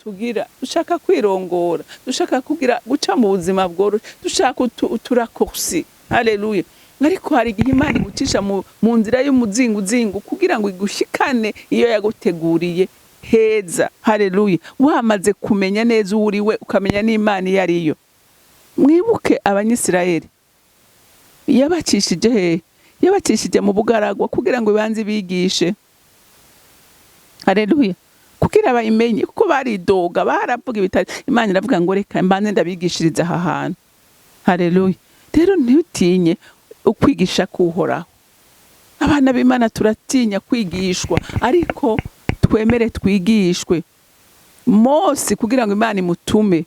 tugira dushaka kwirongora, dushaka kugira guca mu buzima bworoshye, dushaka uturakosi. Haleluya. Ariko hari igihe Imana igucisha mu nzira y'umuzinguzingu kugira ngo igushikane iyo yaguteguriye heza. Haleluya. Wamaze kumenya neza uriwe, ukamenya n'Imana iyo ariyo. Mwibuke Abanyisirayeli yabacishije he? Yabacishije mu bugaragwa kugira ngo ibanze bigishe. Haleluya. Kugira bayimenye, kuko baridoga, baravuga ibitari. Imana iravuga ngo reka mbanze ndabigishiriza aha hantu. Haleluya. Rero ntutinye ukwigisha kuhoraho. Abana b'Imana turatinya kwigishwa, ariko twemere twigishwe. Mose kugira ngo Imana imutume,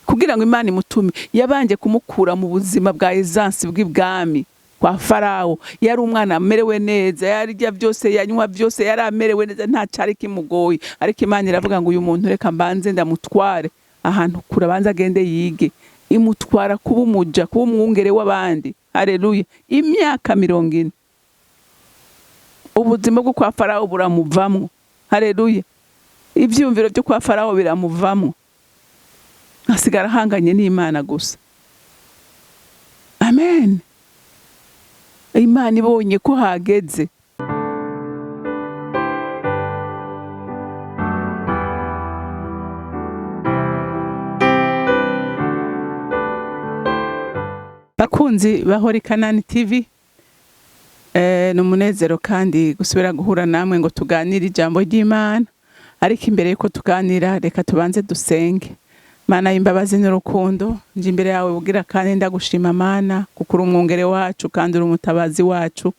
kugira ngo Imana imutume yabanje kumukura mu buzima bwa ezansi bw'ibwami kwa Farawo. Yari umwana amerewe neza, yarya byose, yanywa byose, yari amerewe neza, nta cyari kimugoye. Ariko Imana iravuga ngo uyu muntu reka mbanze ndamutware ahantu kure, abanza agende yige. Imutwara kuba umuja, kuba umwungere w'abandi. Haleluya. Imyaka 40 ubuzima bwo kwa Farawo buramuvamwo. Haleluya. Ivyumviro byo kwa Farawo biramuvamwo, asigara hanganye n'Imana gusa. Amen. Imana ibonye ko hageze. Bakunzi bahori CANAAN TV, n'umunezero kandi gusubira guhura namwe ngo tuganire ijambo ry'Imana. Ariko imbere yuko tuganira, reka tubanze dusenge. Mana y'imbabazi n'urukundo, nje imbere yawe bugira kandi ndagushima Mana, kuko uri umwungere wacu kandi uri umutabazi wacu.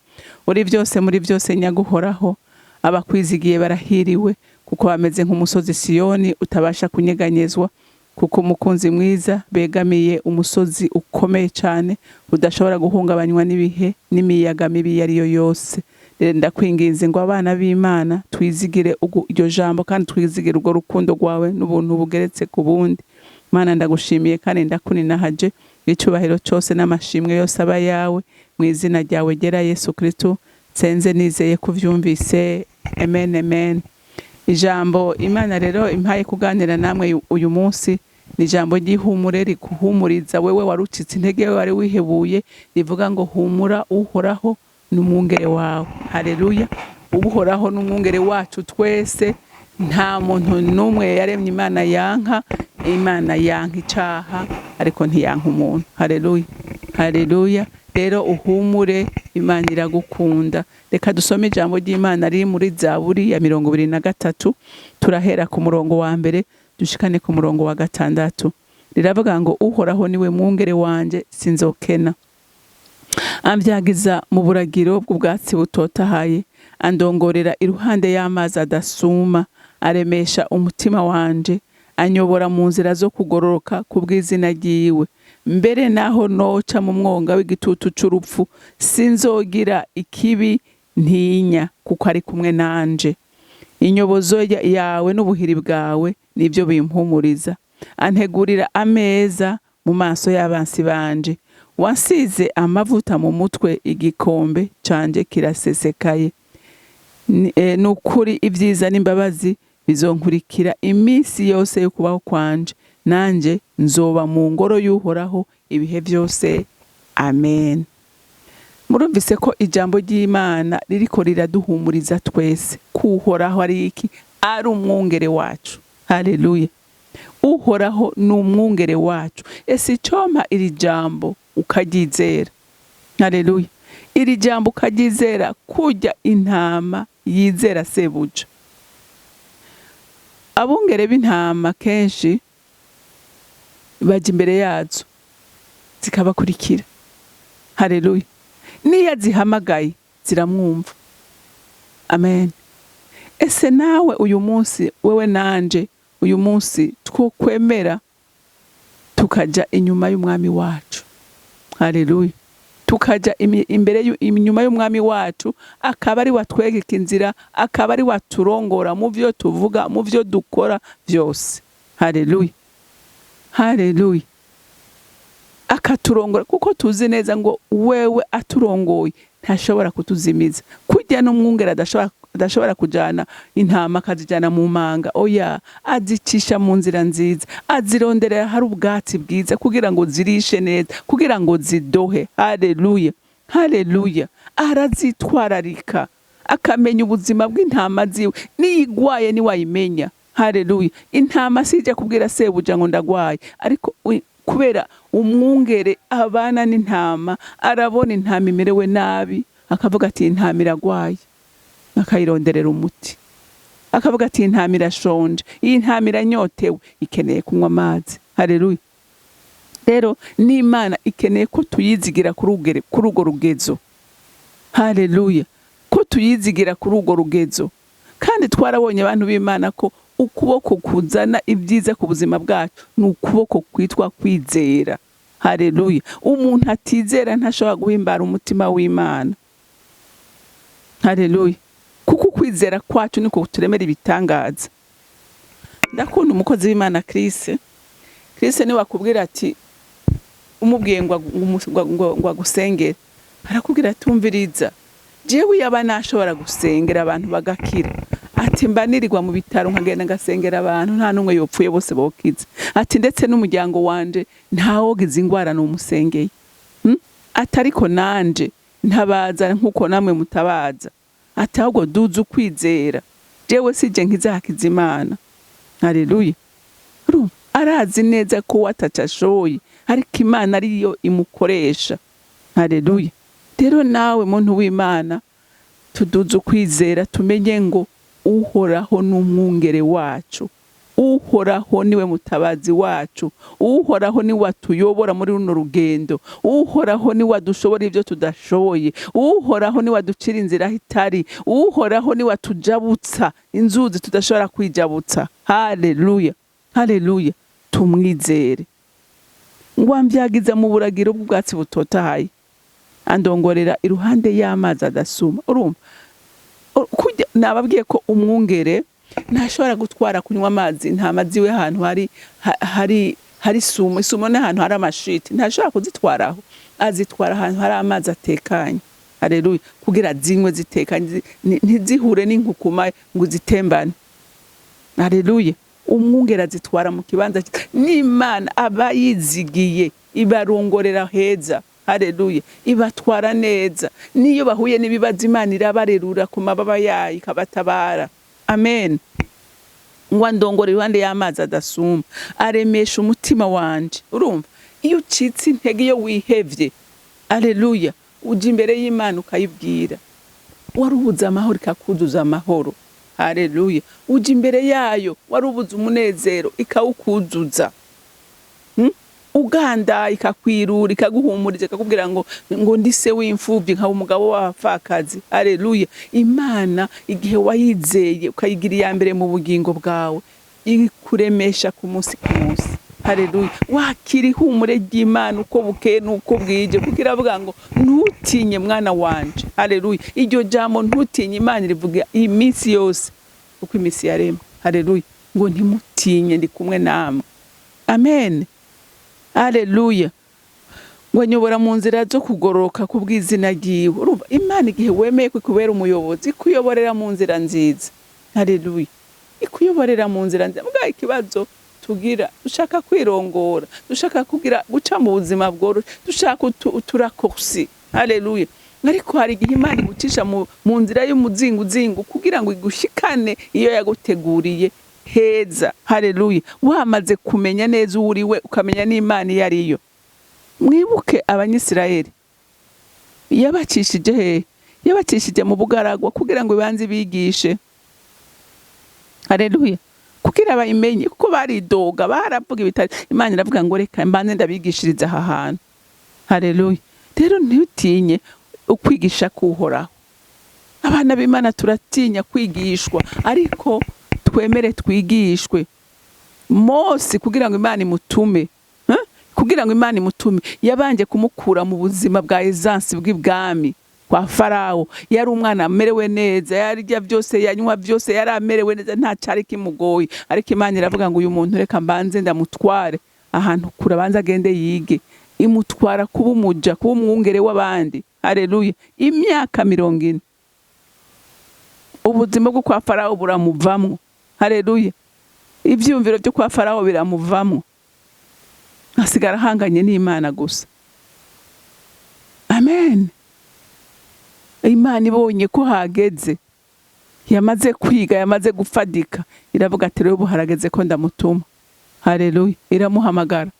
Uri byose muri byose nyaguhoraho. Abakwizigiye barahiriwe, kuko bameze nk'umusozi Siyoni utabasha kunyeganyezwa, kuko umukunzi mwiza begamiye umusozi ukomeye cyane udashobora guhungabanywa n'ibihe n'imiyaga mibi yariyo yose. Ndakwinginze ngo abana b'Imana twizigire iryo jambo, kandi twizigire urwo rukundo rwawe n'ubuntu bugeretse ku bundi. Mana ndagushimiye kandi ndakuninahaje, icyubahiro cyose n'amashimwe yose aba yawe, mu izina ryawe ryera Yesu Kristo nsenze nizeye kuvyumvise. Amen, amen. Ijambo Imana rero impaye kuganira namwe uyu munsi ni ijambo ry'ihumure, rikuhumuriza wewe warucitse intege, wari wihebuye. Rivuga ngo humura, uhoraho n'umwungere wawe. Haleluya. Uhoraho n'umwungere wacu twese. Nta muntu n'umwe yaremye Imana yanka. Imana yanka icaha, ariko ntiyanka umuntu. Haleluya. Haleluya. Rero uhumure, Imana iragukunda. Reka dusome ijambo ry'Imana riri muri Zaburi ya 23. Turahera ku murongo wa mbere dushikane ku murongo wa 6. Riravuga ngo uhoraho niwe mwungere wanje, sinzokena. Ambyagiza mu buragiro bw'ubwatsi butotahaye, andongorera iruhande y'amazi adasuma. Aremesha umutima wanje, anyobora mu nzira zo kugororoka kubw'izina ryiwe. Mbere naho noca mu mwonga w'igitutu c'urupfu, sinzogira ikibi ntinya, kuko ari kumwe nanje. Inyobozo yawe n'ubuhiri bwawe nibyo bimpumuriza. Antegurira ameza mu maso y'abansi banje. Wansize amavuta mu mutwe, igikombe canje kirasesekaye. Nukuri ibyiza n'imbabazi bizonkurikira iminsi yose yo kubaho kwanje, nanje nzoba mu ngoro y'uhoraho ibihe byose. Amen. Murumvise ko ijambo ry'Imana ririko riraduhumuriza twese. Kuhoraho ari iki? Ari umwungere wacu. Haleluya. Uhoraho n'umwungere wacu. Ese icompa iri jambo ukaryizera. Haleluya. Iri jambo ukaryizera kurya intama yizera sebuja. Abungere b'intama kenshi baje imbere yazo zikabakurikira. Haleluya. Niya zihamagaye ziramwumva. Amen. Ese nawe uyu munsi, wewe nanje uyu munsi twokwemera tukaja inyuma y'umwami wacu. Haleluya. Tukaja inyuma y'umwami wacu, akaba ari watwegeka inzira, akaba ari waturongora mu byo tuvuga, mu byo dukora byose. Haleluya. Haleluya. Akaturongora, kuko tuzi neza ngo wewe aturongoye ntashobora kutuzimiza. Kujya n'umwungere adashobora kujana intama akazijana mu manga, oya, azicisha mu nzira nziza, azironderera hari ubwatsi bwiza kugira ngo zirishe neza, kugira ngo zidohe. Haleluya, haleluya. Arazitwararika akamenya ubuzima bw'intama ziwe, niyigwaye niwayimenya. Haleluya. Intama sije kubwira sebuja ngo ndagwaye, ariko kubera umwungere abana n'intama, arabona intama imerewe nabi, akavuga ati intama iragwaye, akayironderera umuti. Akavuga ati intama irashonje, iyi ntama iranyotewe, ikeneye kunywa amazi. Haleluya. Rero n'Imana ikeneye ko tuyizigira kuri urwo rugezo. Haleluya. Ko tuyizigira kuri urwo rugezo. Kandi twarabonye abantu b'Imana ko ukuboko kuzana ibyiza ku buzima bwacu ni ukuboko kwitwa kwizera. Haleluya. Umuntu atizera ntashobora guhimbara umutima w'Imana. Haleluya. Kuko kwizera kwacu niko kuturemera ibitangaza. Ndakunda umukozi w'Imana Chris ni wakubwira ati umubwiye ngo agusengere, arakubwira ati umviriza, jewe yaba nashobora gusengera abantu bagakira, ati mba nirirwa mu bitaro nkagenda ngasengera abantu nta numwe yopfuye bose bokize, ati ndetse n'umuryango wanje ntawogize ingwara n'umusengeye. Atariko nanje ntabaza nkuko namwe mutabaza, ati ahubwo duze ukwizera, jewe sije nkizakiza Imana. Haleluya. Arazi neza ko watacashoye, ariko Imana ariyo imukoresha. Haleluya. Rero nawe muntu w'Imana, tuduze ukwizera, tumenye ngo uhoraho n'umwungere wacu, uhoraho niwe mutabazi wacu, uhoraho ni watuyobora muri runo rugendo, uhoraho ni wadushobora ibyo tudashoboye, uhoraho ni waducira inzira hitari, uhoraho ni watujabutsa inzuzi tudashobora kwijabutsa. Haleluya, haleluya. Tumwizere. Ngwambyagiza mu buragiro bw'ubwatsi butotahaye, andongorera iruhande y'amazi adasuma. Urumva, nababwiye ko umwungere ntashobora gutwara kunywa amazi intama ziwe ahantu hari sumo. Isumo ni ahantu hari amashiti, ntashobora kuzitwaraho, azitwara ahantu hari amazi atekanye. Haleluya. Kugira zinywe zitekanye, ntizihure n'inkukuma ngo zitembane. Haleluya. Umwungere azitwara mu kibanza n'Imana abayizigiye, ibarongorera heza. Haleluya. Ibatwara neza, niyo bahuye n'ibibazo Imana irabarerura ku mababa yayo ikabatabara. Amen. Ngwandongora iruhande y'amazi adasuma, aremesha umutima wanje. Urumva, iyo ucitse intege, iyo wihevye, haleluya, uje imbere y'Imana ukayibwira, warubuza amahoro ikakuzuza amahoro. Haleluya. Uje imbere yayo warubuza umunezero ikawukuzuza. Uganda ikakwirura, ikaguhumuriza, ikakubwira ngo ndi se w'imfubyi nka umugabo w'abapfakazi. Haleluya. Imana igihe wayizeye ukayigira iya mbere mu bugingo bwawe, ikuremesha ku munsi ku munsi. Haleluya. Wakira ihumure ry'Imana uko bukeye nuko bwije, kugira avuga ngo ntutinye mwana wanje. Haleluya. Iryo jambo ntutinye Imana rivuga iminsi yose uko iminsi yaremwe. Haleluya. Ngo ntimutinye, ndi kumwe namwe. Amen. Haleluya. Ngo nyobora mu nzira zo kugoroka ku bw'izina ryiwe. Urumva, Imana igihe wemeye kubera umuyobozi, ikuyoborera mu nzira nziza. Haleluya. Ikuyoborera mu nzira nziza. Mbwa ikibazo tugira, dushaka kwirongora, dushaka kugira guca mu buzima bworoshye, dushaka uturakosi. Haleluya. Ariko hari igihe Imana igucisha mu nzira y'umuzinguzingu kugira ngo igushikane iyo yaguteguriye heza. Haleluya. Wamaze kumenya neza uriwe, ukamenya n'Imana iyo ariyo. Mwibuke Abanyisirayeli yabacishije he? Yabacishije mu bugaragwa kugira ngo ibanze bigishe. Haleluya. Kugira bayimenye, kuko baridoga, baravuga ibitari. Imana iravuga ngo reka mbanze ndabigishiriza aha hantu. Haleluya. Rero ntutinye ukwigisha kuhoraho. Abana b'Imana turatinya kwigishwa, ariko twemere twigishwe. Mose kugira ngo Imana imutume, kugira ngo Imana imutume, yabanje kumukura mu buzima bwa ezansi bw'ibwami kwa Farawo. Yari umwana amerewe neza, yarya byose, yanywa byose, yari amerewe neza, nta cyari kimugoye. Ariko Imana iravuga ngo uyu muntu reka mbanze ndamutware ahantu kure, abanza agende yige. Imutwara kuba umuja, kuba umwungere w'abandi. Haleluya. Imyaka 40. ubuzima bwo kwa Farawo buramuvamwo. Haleluya. Ivyumviro byo kwa Farawo biramuvamwo, asigara ahanganye n'Imana gusa. Amen. Imana ibonye ko hageze, yamaze kwiga, yamaze gufadika, iravuga ati rero harageze ko ndamutuma. Haleluya. Iramuhamagara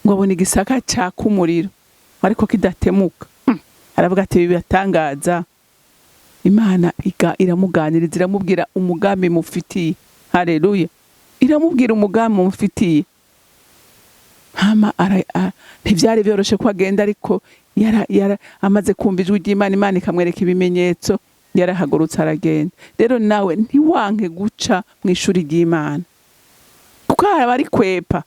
ngo abone igisaka caka umuriro ariko kidatemuka. Aravuga ati bibatangaza. Imana iramuganiriza, iramubwira umugambi mufitiye. Haleluya. Iramubwira umugambi mufitiye. Hama ntivyari byoroshe ko agenda, ariko yara amaze kumva ijwi ry'Imana, Imana ikamwereka ibimenyetso, yarahagurutse aragenda. Rero nawe ntiwanke guca mw'ishuri ry'Imana, kuko hari kwepa,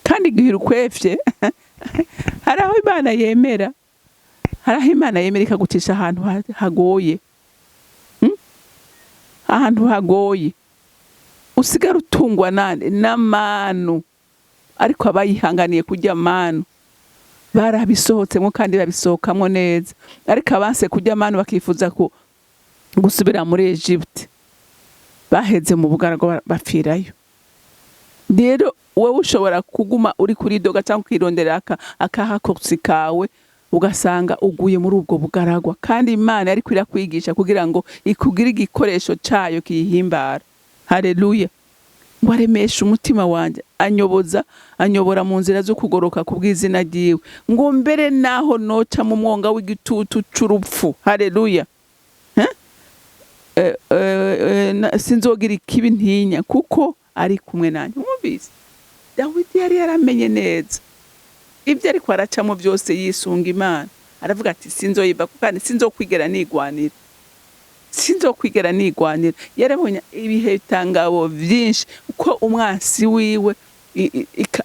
kandi igihe ukwefye hari aho Imana yemera, hari aho Imana yemera ikagucisha ahantu hagoye, ahantu hagoye, usigara utungwa n'amanu, ariko abayihanganiye kurya amanu barabisohotsemo kandi babisohokamwo neza. Ariko abanse kurya amanu bakifuza gusubira muri Egypte, baheze mu bugaragwa bapfirayo. Rero wowe ushobora kuguma uri kuri doga cyangwa kwirondera akahakosi kawe, ugasanga uguye muri ubwo bugaragwa, kandi Imana ariko irakwigisha kugira ngo ikugire igikoresho cayo kiyihimbara. Haleluya. Ngo aremeshe umutima wanje, anyobora mu nzira zo kugoroka ku bw'izina ryiwe, ngo mbere naho noca mu mwonga w'igitutu c'urupfu. Haleluya. Sinzogira ikibi ntinya, kuko ari kumwe nanje. Mwumvise Dawidi yari yaramenye neza ibyo ariko aracamo byose, yisunga Imana. Aravuga ati sinzoyiva, kandi sinzokwigera nigwanira, sinzokwigera nigwanira. Yarabonye ibihe bitangabo byinshi uko umwansi wiwe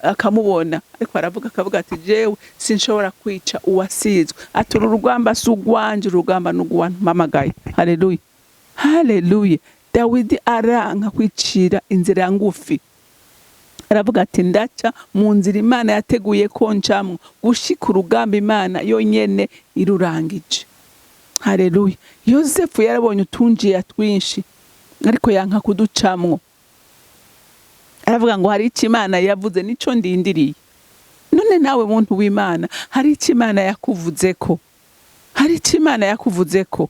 akamubona, ariko akavuga ati jewe sinshobora kwica uwasizwe. Ati urugamba sugwanje, urugamba n'ugwantumamagaye. Haleluya. Haleluya. Dawidi aranka kwicira inzira ngufi, aravuga ati ndaca mu nzira Imana yateguye ko ncamwo, gushika urugamba Imana yonyene irurangije. Haleluya. Yosefu yarabonye utunjiye twinshi, ariko yanka kuducamwo. Aravuga ngo hari icyo Imana yavuze nico ndindiriye. None nawe muntu w'Imana, hari icyo Imana yakuvuzeko, hari icyo Imana yakuvuzeko,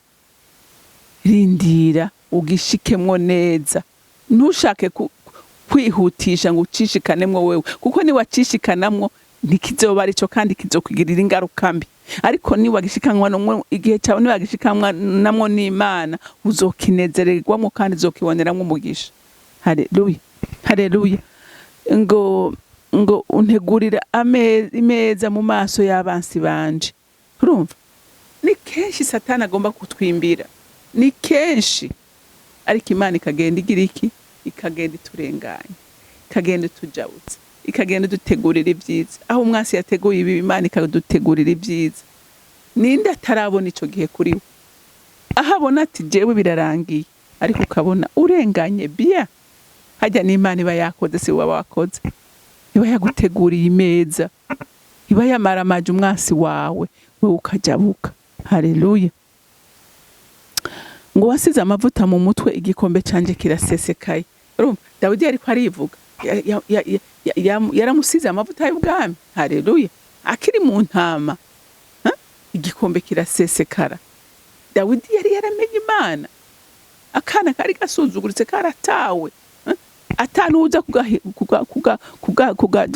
rindira ugishikemwo neza. Ntushake kwihutisha ngo ucishikanemo wewe, kuko ni wacishikanamwo ntikizoba arico kandi kizokugirira ingaruka mbi. Ariko ni wagishikanwa no igihe cyawe, ni wagishikanwa namwo n'Imana, uzokinezererwamo kandi uzokiboneramo umugisha. Haleluya. Haleluya. Ngo untegurira imeza mu maso y'abansi banje. Urumva? Ni kenshi Satani agomba kutwimbira, ni kenshi, ariko Imana ikagenda igira iki? Ikagenda iturenganya, ikagenda itujabutse, ikagenda dutegurira ibyiza. Aho umwasi yateguye ibi, Imana ikadutegurira ibyiza. Ninde atarabona ico gihe kuri we? Ahabona ati jewe birarangiye, ariko ukabona urenganye bia. Hajya n'Imana iba yakoze, si wowe wakoze. Iba yaguteguriye imeza, iba yamaramaje umwasi wawe, wewe ukajabuka. Haleluya. Ngo wasize amavuta mu mutwe, igikombe canje kirasesekaye. Urumva Dawidi ariko arivuga, yaramusize amavuta y'ubwami. Haleluya. Akiri mu ntama, igikombe kirasesekara. Dawidi yari yaramenye Imana, akana kari gasuzuguritse karatawe, atanuza kugaja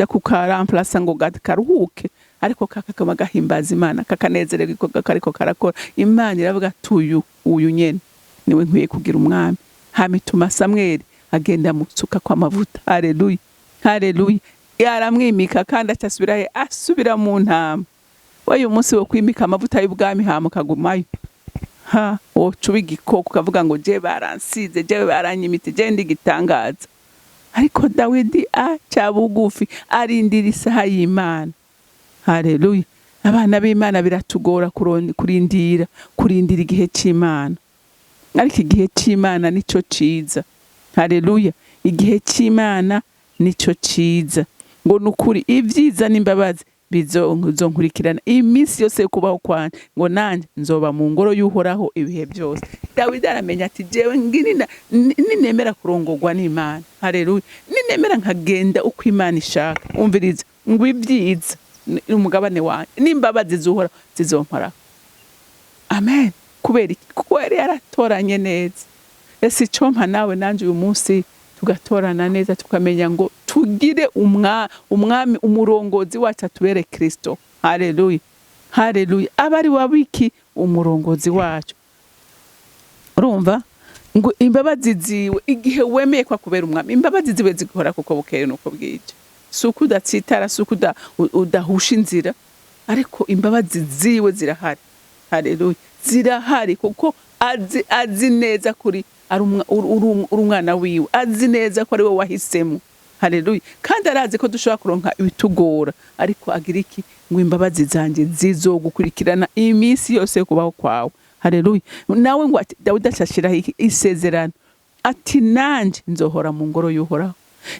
kukaramplasa ngo karuhuke, ariko kakakama gahimbaza Imana, kakanezererwa iko kariko karakora. Imana iravuga tuyu uyu nyene niwe nkwiye kugira umwami. Hamituma Samweli agenda mutsuka kwa mavuta. Haleluya. Haleluya. Yaramwimika kandi atasubira asubira mu ntama. Wayo umunsi wo kwimika amavuta y'ubwami hama kagumayo. Cuba igikoko kavuga ngo je baransize, je baranyimite, je ndi gitangaza. Ariko Dawidi aca bugufi, arindira isaha y'Imana. Haleluya. Abana b'Imana biratugora kurindira igihe cy'Imana, ariko igihe cy'Imana nico ciza. Haleluya. Igihe cy'Imana nico ciza. Ngo nukuri ibyiza n'imbabazi bizonkurikirana iminsi yose yo kubaho kwanje, ngo nanje nzoba mu ngoro y'Uhoraho ibihe byose. Dawidi aramenya ati jewe ninemera kurongorwa n'Imana, haleluya, ninemera nkagenda uko Imana ishaka, umviriza ngo ibyiza umugabane wanje n'imbabazi z'Uhoraho zizompora. Amen. Kubera kuko yari yaratoranye neza. Ese icompa nawe nanje uyu munsi tugatorana neza, tukamenya ngo tugire umwami umurongozi wacu atubere Kristo. Haleluya, haleluya. Abari wabiki umurongozi wacu. Urumva ngo imbabazi ziwe igihe wemeye kwa kubera umwami, imbabazi ziwe zikora kuko bukeye nuko bwije. Suko udatsitara, suko udahusha inzira, ariko imbabazi ziwe zirahari. Haleluya, zirahari kuko azi neza kuri ari umwana wiwe, azi neza ko ari we wahisemo. Haleluya, kandi arazi ko dushobora kuronka ibitugora, ariko agira iki ngo imbabazi zanje zizogukurikirana iminsi yose yo kubaho kwawe. Haleluya. Nawe ngo Dawidi acashiraho isezerano ati nanje nzohora mu ngoro y'Uhoraho.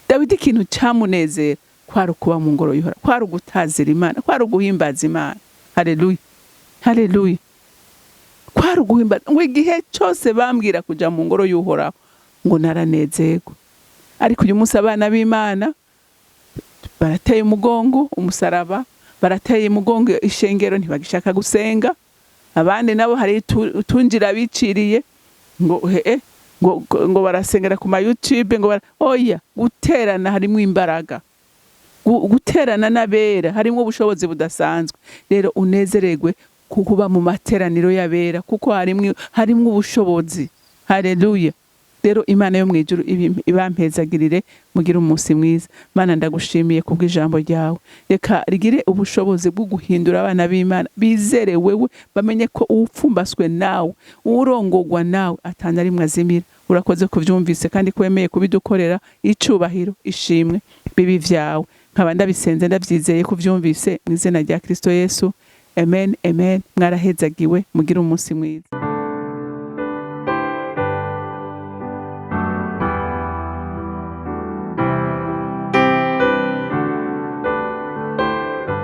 Dawidi ikintu cyamunezera kwari kuba mu ngoro y'Uhoraho, kwari gutazira Imana, kwari guhimbaza Imana. Haleluya, haleluya. Kwari guhimbaza ngo igihe cyose bambwira kuja mu ngoro y'Uhoraho ngo naranezerwa. Ariko uyu munsi abana b'Imana barateye umugongo umusaraba, barateye umugongo ishengero, ntibagishaka gusenga. Abandi nabo hari utunjira biciriye ngo barasengera ku ma YouTube ngo oya, guterana harimo imbaraga, guterana n'abera harimo ubushobozi budasanzwe. Rero unezeregwe kuba mu materaniro y'abera kuko harimo ubushobozi. Haleluya. Rero Imana yo mwijuru ibampezagirire, mugire umunsi mwiza. Mana ndagushimiye kubw'ijambo ryawe, reka rigire ubushobozi bwo guhindura abana b'Imana bizere wewe, bamenye ko upfumbaswe nawe, urongorwa nawe, atana rimwe azimira. Urakoze kuvyumvise kandi kwemeye kubidukorera. Icubahiro ishimwe bibi vyawe, nkaba ndabisenze ndavyizeye kuvyumvise mu izina rya Kristo Yesu. Amen, amen. Mwarahezagiwe, mugire umunsi mwiza.